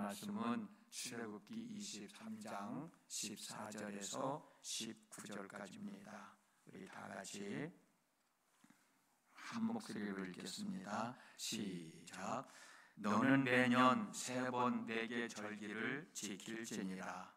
말씀은 출애굽기 23장 14절에서 19절까지입니다. 우리 다 같이 한 목소리로 읽겠습니다. 시작. 너는 매년 3번 내게 절기를 지킬지니라.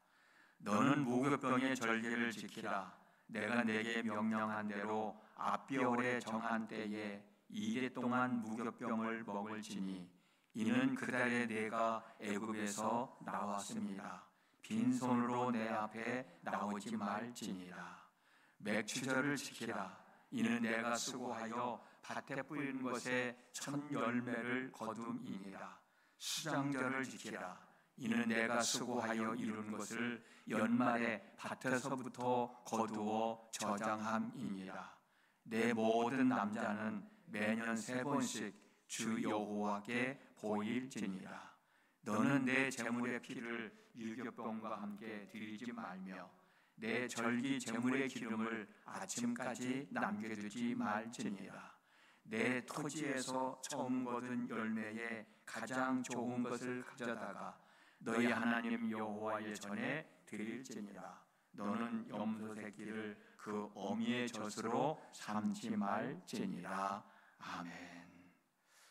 너는 무교병의 절기를 지키라. 내가 내게 명령한 대로 앞비올에 정한 때에 2개 동안 무교병을 먹을지니 이는 그 달에 내가 애굽에서 나왔습니다. 빈손으로 내 앞에 나오지 말지니라. 맥추절을 지키라. 이는 내가 수고하여 밭에 뿌리는 것에 첫 열매를 거둠이니라. 수장절을 지키라. 이는 내가 수고하여 이룬 것을 연말에 밭에서부터 거두어 저장함이니라. 내 모든 남자는 매년 3번씩 주 여호와께 보일지니라. 너는 내 제물의 피를 유교병과 함께 드리지 말며 내 절기 제물의 기름을 아침까지 남겨두지 말지니라. 내 토지에서 처음 거둔 열매에 가장 좋은 것을 가져다가 너희 하나님 여호와의 전에 드릴지니라. 너는 염소 새끼를 그 어미의 젖으로 삼지 말지니라. 아멘.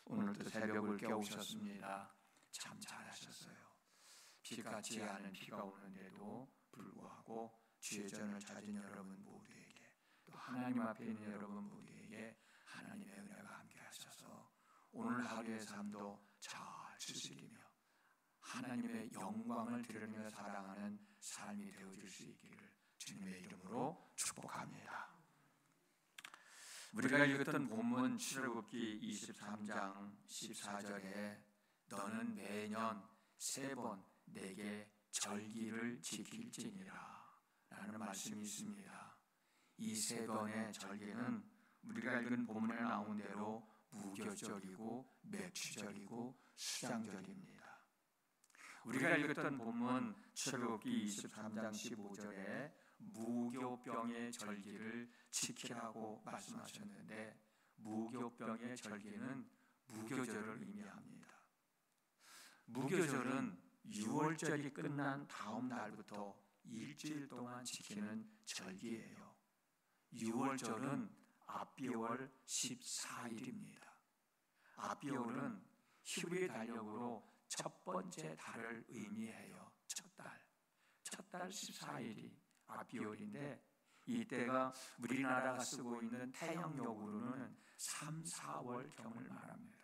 오늘도 새벽을 깨우셨습니다. 참 잘하셨어요. 비가 같지 않은 비가 오는데도 불구하고 주의 전을 찾은 여러분 모두에게, 또 하나님 앞에 있는 여러분 모두에게 하나님의 은혜가 함께 하셔서 오늘 하루의 삶도 잘 추스리며 하나님의 영광을 드러내며 살아가는 삶이 되어질 수 있기를 주님의 이름으로 축복합니다. 우리가 읽었던 본문 출애굽기 23장 14절에 너는 매년 3번 내게 절기를 지킬지니라 라는 말씀이 있습니다. 이 3번의 절기는 우리가 읽은 본문에 나온 대로 무교절이고 맥추절이고 수장절입니다. 우리가 읽었던 본문 출애굽기 23장 15절에 무교병의 절기를 지키라고 말씀하셨는데, 무교병의 절기는 무교절을 의미합니다. 무교절은 6월절이 끝난 다음 날부터 일주일 동안 지키는 절기예요. 6월절은 앞비월 14일입니다. 앞비월은 히브리 달력으로 첫 번째 달을 의미해요. 첫 달 14일이 앞비월인데, 이때가 우리나라가 쓰고 있는 태양력으로는 3, 4월경을 말합니다.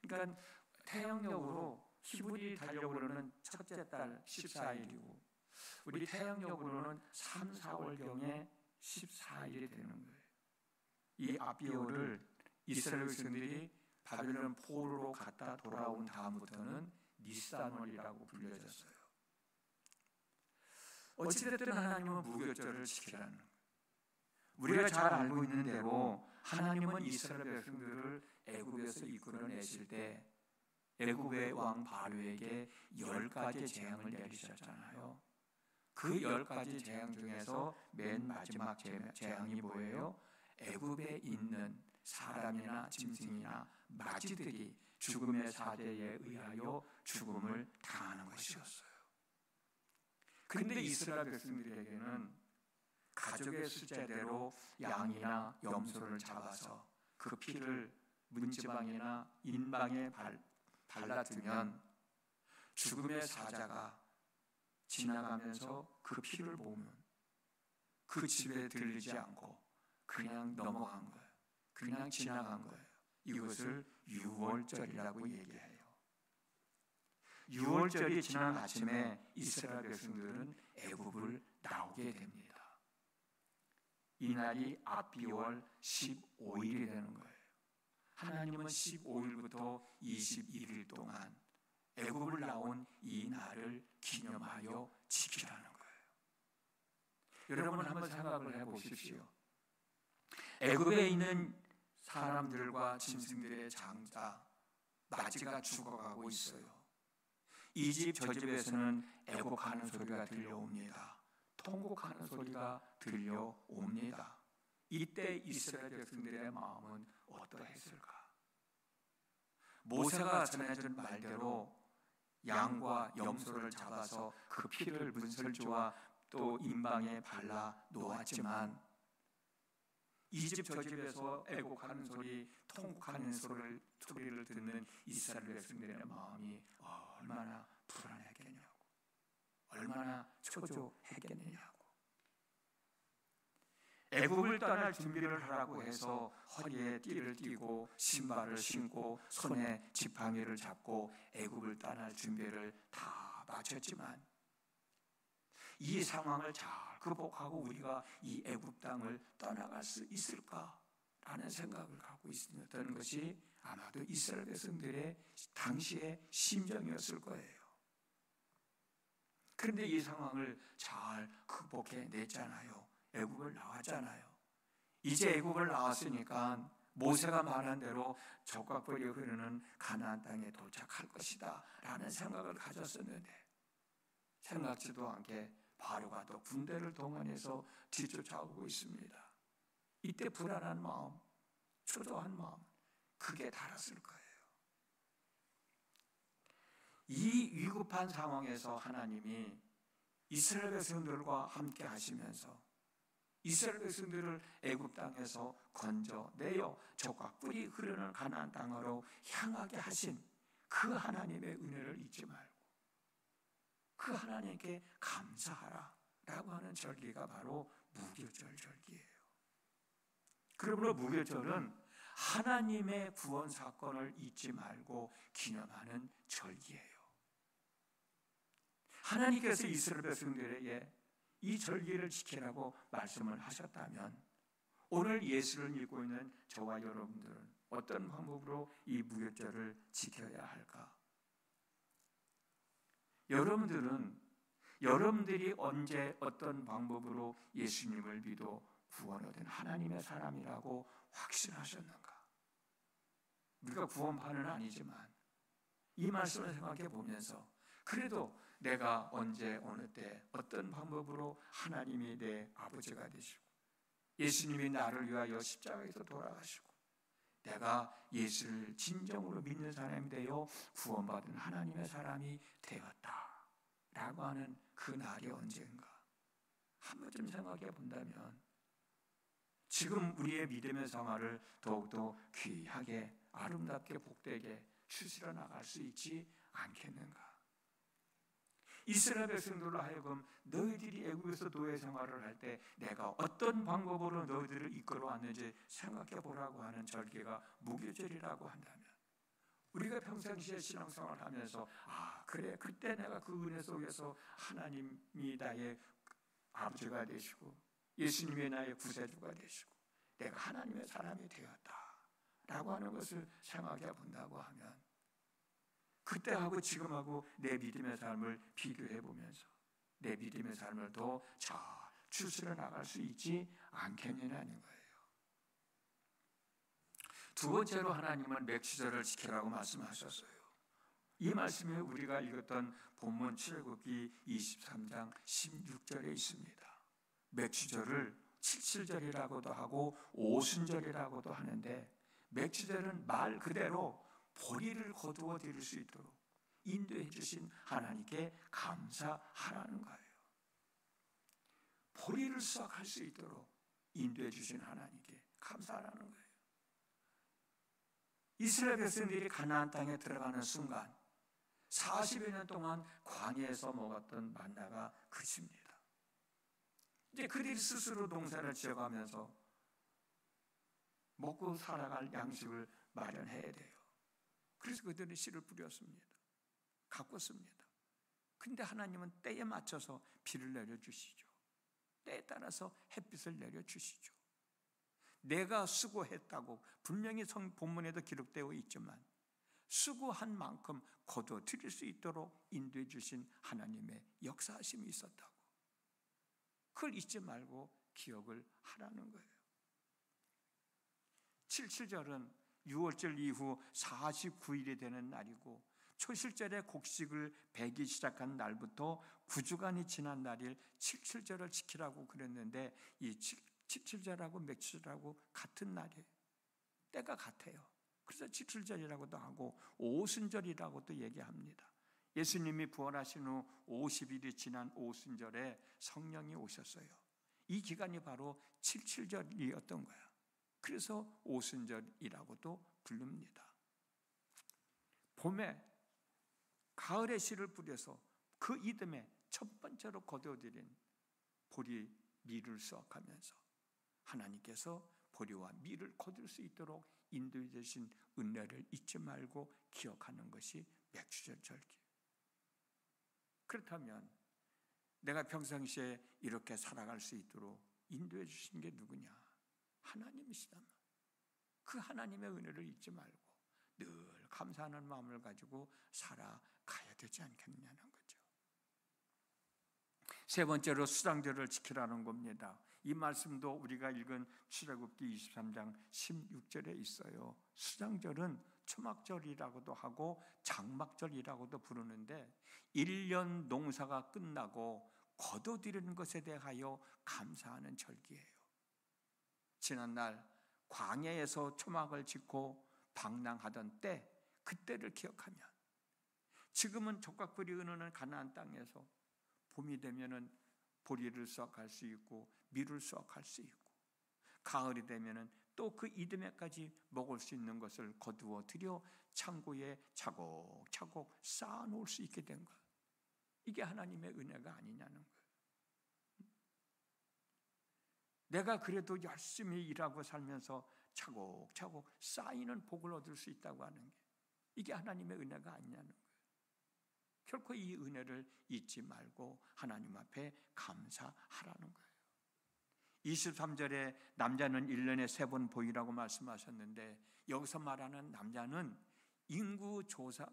그러니까 태양력으로, 히브리 달력으로는 첫째 달 14일이고 우리 태양력으로는 3, 4월경에 14일이 되는 거예요. 이 앞비월을 이스라엘 백성들이 바벨론 포로로 갔다 돌아온 다음부터는 니산월이라고 불려졌어요. 어찌됐든 하나님은 무교절을 지키라는 거예요. 우리가 잘 알고 있는 대로 하나님은 이스라엘 백성들을 애굽에서 이끌어내실 때 애굽의 왕 바로에게 10가지 재앙을 내리셨잖아요. 그 10가지 재앙 중에서 맨 마지막 재앙이 뭐예요? 애굽에 있는 사람이나 짐승이나 마지들이 죽음의 사대에 의하여 죽음을 당하는 것이었어요. 그런데 이스라엘 백성들에게는 가족의 숫자대로 양이나 염소를 잡아서 그 피를 문지방이나 인방에 발라두면 죽음의 사자가 지나가면서 그 피를 보면 그 집에 들리지 않고 그냥 넘어간 거예요. 그냥 지나간 거예요. 이것을 6월절이라고 얘기해요. 6월절이 지난 아침에 이스라엘 백성들은 애굽을 나오게 됩니다. 이날이 앞비월 15일이 되는 거예요. 하나님은 15일부터 21일 동안 애굽을 나온 이 날을 기념하여 지키라는 거예요. 여러분 한번 생각을 해보십시오. 애굽에 있는 사람들과 짐승들의 장자 마지가 죽어가고 있어요. 이 집 저 집에서는 애곡하는 소리가 들려옵니다. 통곡하는 소리가 들려옵니다. 이때 이스라엘 백성들의 마음은 어떠했을까? 모세가 전해준 말대로 양과 염소를 잡아서 그 피를 문설주와 또 임방에 발라 놓았지만 이집 저 집에서 애곡하는 소리, 통곡하는 소리를 듣는 이스라엘 백성들의 마음이 얼마나 불안했겠냐고, 얼마나 초조했겠느냐고. 애굽을 떠날 준비를 하라고 해서 허리에 띠를 띠고 신발을 신고 손에 지팡이를 잡고 애굽을 떠날 준비를 다 마쳤지만 이 상황을 잘 극복하고 우리가 이 애굽 땅을 떠나갈 수 있을까라는 생각을 갖고 있었던 것이 아마도 이스라엘 백성들의 당시의 심정이었을 거예요. 그런데 이 상황을 잘 극복해냈잖아요. 애굽을 나왔잖아요. 이제 애굽을 나왔으니까 모세가 말한 대로 적각벌이 흐르는 가나안 땅에 도착할 것이다 라는 생각을 가졌었는데 생각지도 않게 바로가 또 군대를 동원해서 뒤쫓아오고 있습니다. 이때 불안한 마음, 초조한 마음, 그게 달았을 거예요. 이 위급한 상황에서 하나님이 이스라엘 백성들과 함께 하시면서 이스라엘 백성들을 애굽 땅에서 건져내어 적과 뿔이 흐르는 가나안 땅으로 향하게 하신 그 하나님의 은혜를 잊지 말고 그 하나님께 감사하라 라고 하는 절기가 바로 무교절 절기예요. 그러므로 무교절은 하나님의 구원 사건을 잊지 말고 기념하는 절기예요. 하나님께서 이스라엘 백성들에게 이 절기를 지키라고 말씀을 하셨다면 오늘 예수를 믿고 있는 저와 여러분들은 어떤 방법으로 이 무교절을 지켜야 할까? 여러분들이 언제 어떤 방법으로 예수님을 믿어 구원 얻은 하나님의 사람이라고 확신하셨는가? 우리가 구원파는 아니지만 이 말씀을 생각해 보면서 그래도 내가 언제 어느 때 어떤 방법으로 하나님이 내 아버지가 되시고 예수님이 나를 위하여 십자가에서 돌아가시고 내가 예수를 진정으로 믿는 사람이 되어 구원받은 하나님의 사람이 되었다 라고 하는 그 날이 언젠가 한 번쯤 생각해 본다면 지금 우리의 믿음의 생활을 더욱더 귀하게 아름답게 복되게 추스려 나갈 수 있지 않겠는가? 이스라엘 백성들로 하여금 너희들이 애굽에서 노예 생활을 할 때 내가 어떤 방법으로 너희들을 이끌어 왔는지 생각해 보라고 하는 절기가 무교절이라고 한다면 우리가 평상시에 신앙생활을 하면서 그래 그때 내가 그 은혜 속에서 하나님이 나의 아버지가 되시고 예수님이 나의 구세주가 되시고 내가 하나님의 사람이 되었다라고 하는 것을 생각해 본다고 하면 그때하고 지금하고 내 믿음의 삶을 비교해 보면서 내 믿음의 삶을 더 잘 추스려 나갈 수 있지 않겠느냐는 거예요. 두 번째로 하나님은 맥추절을 지키라고 말씀하셨어요. 이 말씀이 우리가 읽었던 본문 출애굽기 23장 16절에 있습니다. 맥추절을 칠칠절이라고도 하고 오순절이라고도 하는데 맥추절은 말 그대로 보리를 거두어 드릴 수 있도록 인도해 주신 하나님께 감사하라는 거예요. 보리를 수확할 수 있도록 인도해 주신 하나님께 감사하라는 거예요. 이스라엘 백성들이 가나안 땅에 들어가는 순간 40여 년 동안 광야에서 먹었던 만나가 그칩니다. 이제 그들이 스스로 농사를 지어가면서 먹고 살아갈 양식을 마련해야 돼요. 그래서 그들은 씨를 뿌렸습니다. 가꿨습니다. 근데 하나님은 때에 맞춰서 비를 내려주시죠. 때에 따라서 햇빛을 내려주시죠. 내가 수고했다고 분명히 본문에도 기록되어 있지만 수고한 만큼 거둬 드릴 수 있도록 인도해 주신 하나님의 역사하심이 있었다고. 그걸 잊지 말고 기억을 하라는 거예요. 77절은 6월절 이후 49일이 되는 날이고 초실절에 곡식을 베기 시작한 날부터 9주간이 지난 날일 77절을 지키라고 그랬는데 이 77절하고 맥추절하고 같은 날이에요. 때가 같아요. 그래서 77절이라고도 하고 오순절이라고도 얘기합니다. 예수님이 부활하신 후 50일이 지난 오순절에 성령이 오셨어요. 이 기간이 바로 77절이었던 거야. 그래서 오순절이라고도 부릅니다. 봄에 가을의 씨를 뿌려서 그 이듬해 첫 번째로 거두어들인 보리 밀을 수확하면서 하나님께서 보리와 밀을 거둘 수 있도록 인도해 주신 은혜를 잊지 말고 기억하는 것이 맥주절 절기. 그렇다면 내가 평상시에 이렇게 살아갈 수 있도록 인도해 주신 게 누구냐? 하나님이시단 말이에요. 그 하나님의 은혜를 잊지 말고 늘 감사하는 마음을 가지고 살아가야 되지 않겠느냐는 거죠. 세 번째로 수장절을 지키라는 겁니다. 이 말씀도 우리가 읽은 출애굽기 23장 16절에 있어요. 수장절은 초막절이라고도 하고 장막절이라고도 부르는데 1년 농사가 끝나고 거둬들이는 것에 대하여 감사하는 절기예요. 지난날 광야에서 초막을 짓고 방랑하던 때, 그때를 기억하면 지금은 족각벌이 흐르는 가나안 땅에서 봄이 되면은 보리를 수확할 수 있고 밀을 수확할 수 있고, 가을이 되면은 또 그 이듬해까지 먹을 수 있는 것을 거두어 들여 창고에 차곡차곡 쌓아 놓을 수 있게 된 것. 이게 하나님의 은혜가 아니냐는 거예요. 내가 그래도 열심히 일하고 살면서 차곡차곡 쌓이는 복을 얻을 수 있다고 하는 게, 이게 하나님의 은혜가 아니냐는 거예요. 결코 이 은혜를 잊지 말고 하나님 앞에 감사하라는 거예요. 23절에 남자는 1년에 3번 보이라고 말씀하셨는데, 여기서 말하는 남자는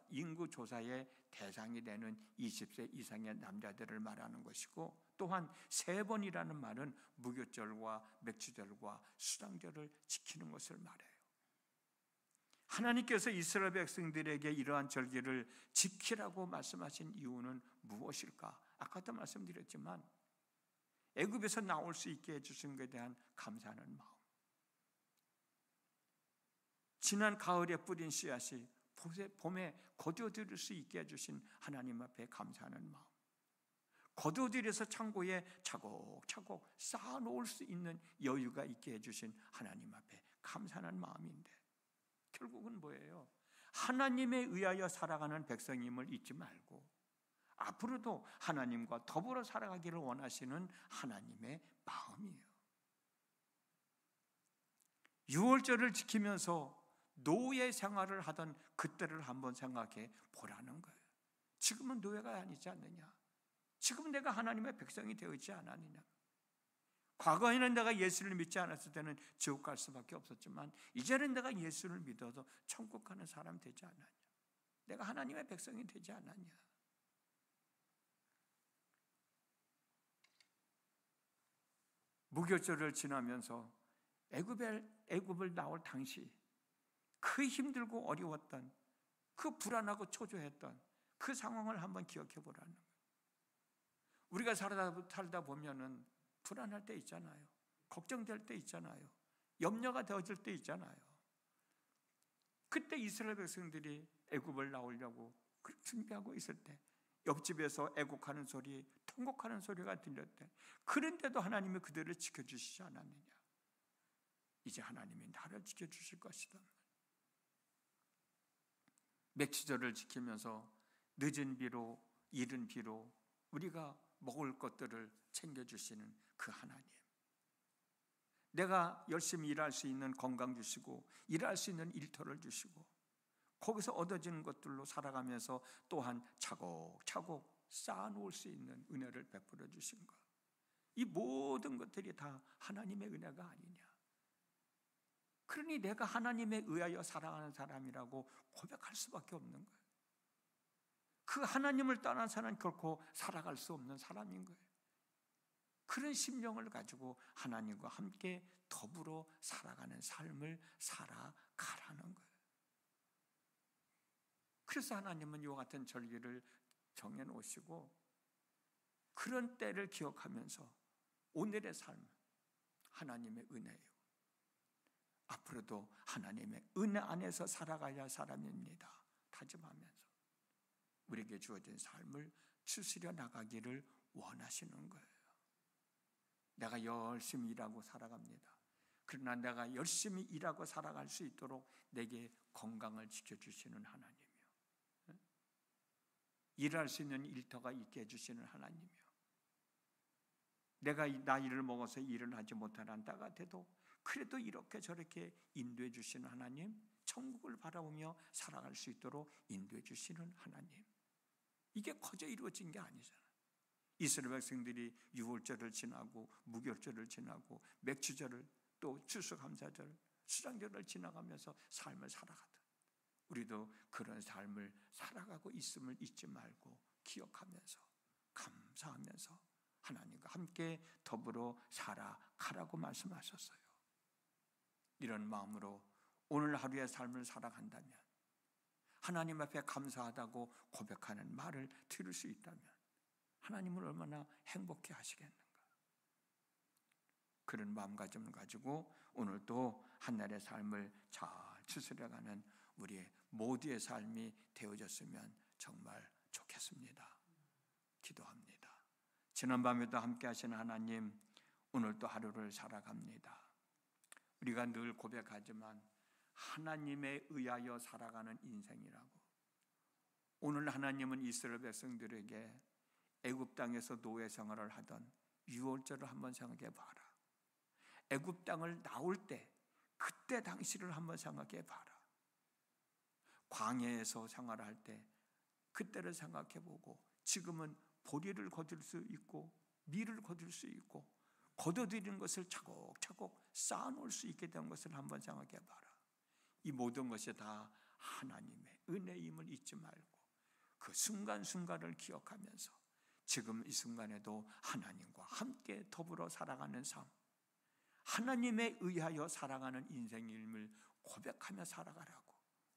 인구조사의 대상이 되는 20세 이상의 남자들을 말하는 것이고, 또한 3번이라는 말은 무교절과 맥주절과 수장절을 지키는 것을 말해요. 하나님께서 이스라엘 백성들에게 이러한 절기를 지키라고 말씀하신 이유는 무엇일까? 아까도 말씀드렸지만 애굽에서 나올 수 있게 해주신 것에 대한 감사하는 마음, 지난 가을에 뿌린 씨앗이 봄에 거두어들일 수 있게 해주신 하나님 앞에 감사하는 마음, 거두어들여서 창고에 차곡차곡 쌓아놓을 수 있는 여유가 있게 해주신 하나님 앞에 감사하는 마음인데, 결국은 뭐예요? 하나님에 의하여 살아가는 백성임을 잊지 말고 앞으로도 하나님과 더불어 살아가기를 원하시는 하나님의 마음이에요. 유월절을 지키면서 노예 생활을 하던 그때를 한번 생각해 보라는 거예요. 지금은 노예가 아니지 않느냐? 지금 내가 하나님의 백성이 되어 있지 않았느냐? 과거에는 내가 예수를 믿지 않았을 때는 지옥 갈 수밖에 없었지만, 이제는 내가 예수를 믿어서 천국 가는 사람 되지 않았냐? 내가 하나님의 백성이 되지 않았냐? 무교절을 지나면서 애굽을 나올 당시 그 힘들고 어려웠던, 그 불안하고 초조했던 그 상황을 한번 기억해 보라는 거예요. 우리가 살다 보면은 불안할 때 있잖아요. 걱정될 때 있잖아요. 염려가 되어질 때 있잖아요. 그때 이스라엘 백성들이 애굽을 나오려고 준비하고 있을 때 옆집에서 애곡하는 소리, 통곡하는 소리가 들렸대. 그런데도 하나님이 그들을 지켜주시지 않았느냐? 이제 하나님이 나를 지켜주실 것이다. 맥주절을 지키면서 늦은 비로 이른 비로 우리가 먹을 것들을 챙겨주시는 그 하나님, 내가 열심히 일할 수 있는 건강 주시고 일할 수 있는 일터를 주시고 거기서 얻어지는 것들로 살아가면서 또한 차곡차곡 쌓아놓을 수 있는 은혜를 베풀어 주신 것, 이 모든 것들이 다 하나님의 은혜가 아니냐? 그러니 내가 하나님에 의하여 살아가는 사람이라고 고백할 수밖에 없는 거예요. 그 하나님을 떠난 사람은 결코 살아갈 수 없는 사람인 거예요. 그런 심령을 가지고 하나님과 함께 더불어 살아가는 삶을 살아가라는 거예요. 그래서 하나님은 이와 같은 절기를 정해놓으시고 그런 때를 기억하면서 오늘의 삶은 하나님의 은혜예요. 앞으로도 하나님의 은혜 안에서 살아가야 할 사람입니다. 다짐하면서 우리에게 주어진 삶을 추스려 나가기를 원하시는 거예요. 내가 열심히 일하고 살아갑니다. 그러나 내가 열심히 일하고 살아갈 수 있도록 내게 건강을 지켜주시는 하나님이요, 일할 수 있는 일터가 있게 해주시는 하나님이요, 내가 나이를 먹어서 일을 하지 못하는 때가 돼도 그래도 이렇게 저렇게 인도해 주시는 하나님, 천국을 바라보며 살아갈 수 있도록 인도해 주시는 하나님, 이게 거저 이루어진 게 아니잖아요. 이스라엘 백성들이 유월절을 지나고 무교절을 지나고 맥주절을 또 추수감사절, 수장절을 지나가면서 삶을 살아가듯 우리도 그런 삶을 살아가고 있음을 잊지 말고 기억하면서 감사하면서 하나님과 함께 더불어 살아가라고 말씀하셨어요. 이런 마음으로 오늘 하루의 삶을 살아간다면, 하나님 앞에 감사하다고 고백하는 말을 들을 수 있다면 하나님을 얼마나 행복해 하시겠는가. 그런 마음가짐을 가지고 오늘도 한날의 삶을 잘 추스려가는 우리의 모두의 삶이 되어졌으면 정말 좋겠습니다. 기도합니다. 지난밤에도 함께 하신 하나님, 오늘도 하루를 살아갑니다. 우리가 늘 고백하지만 하나님에 의하여 살아가는 인생이라고. 오늘 하나님은 이스라엘 백성들에게 애굽 땅에서 노예 생활을 하던 유월절을 한번 생각해 봐라. 애굽 땅을 나올 때 그때 당시를 한번 생각해 봐라. 광야에서 생활할 때 그때를 생각해 보고, 지금은 보리를 거둘 수 있고 밀을 거둘 수 있고 거둬들이는 것을 차곡차곡 쌓아놓을 수 있게 된 것을 한번 생각해 봐라. 이 모든 것이 다 하나님의 은혜임을 잊지 말고 그 순간순간을 기억하면서 지금 이 순간에도 하나님과 함께 더불어 살아가는 삶, 하나님에 의하여 살아가는 인생임을 고백하며 살아가라고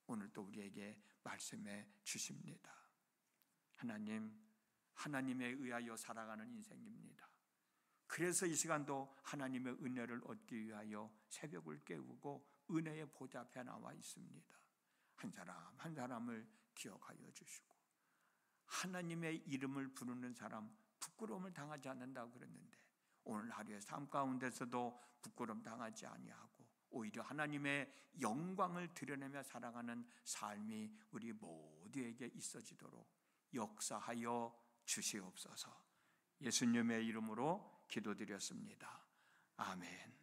오늘 또 우리에게 말씀해 주십니다. 하나님, 하나님에 의하여 살아가는 인생입니다. 그래서 이 시간도 하나님의 은혜를 얻기 위하여 새벽을 깨우고 은혜의 보좌 앞에 나와 있습니다. 한 사람 한 사람을 기억하여 주시고, 하나님의 이름을 부르는 사람 부끄러움을 당하지 않는다고 그랬는데 오늘 하루의 삶 가운데서도 부끄러움 당하지 아니하고 오히려 하나님의 영광을 드러내며 살아가는 삶이 우리 모두에게 있어지도록 역사하여 주시옵소서. 예수님의 이름으로 기도드렸습니다. 아멘.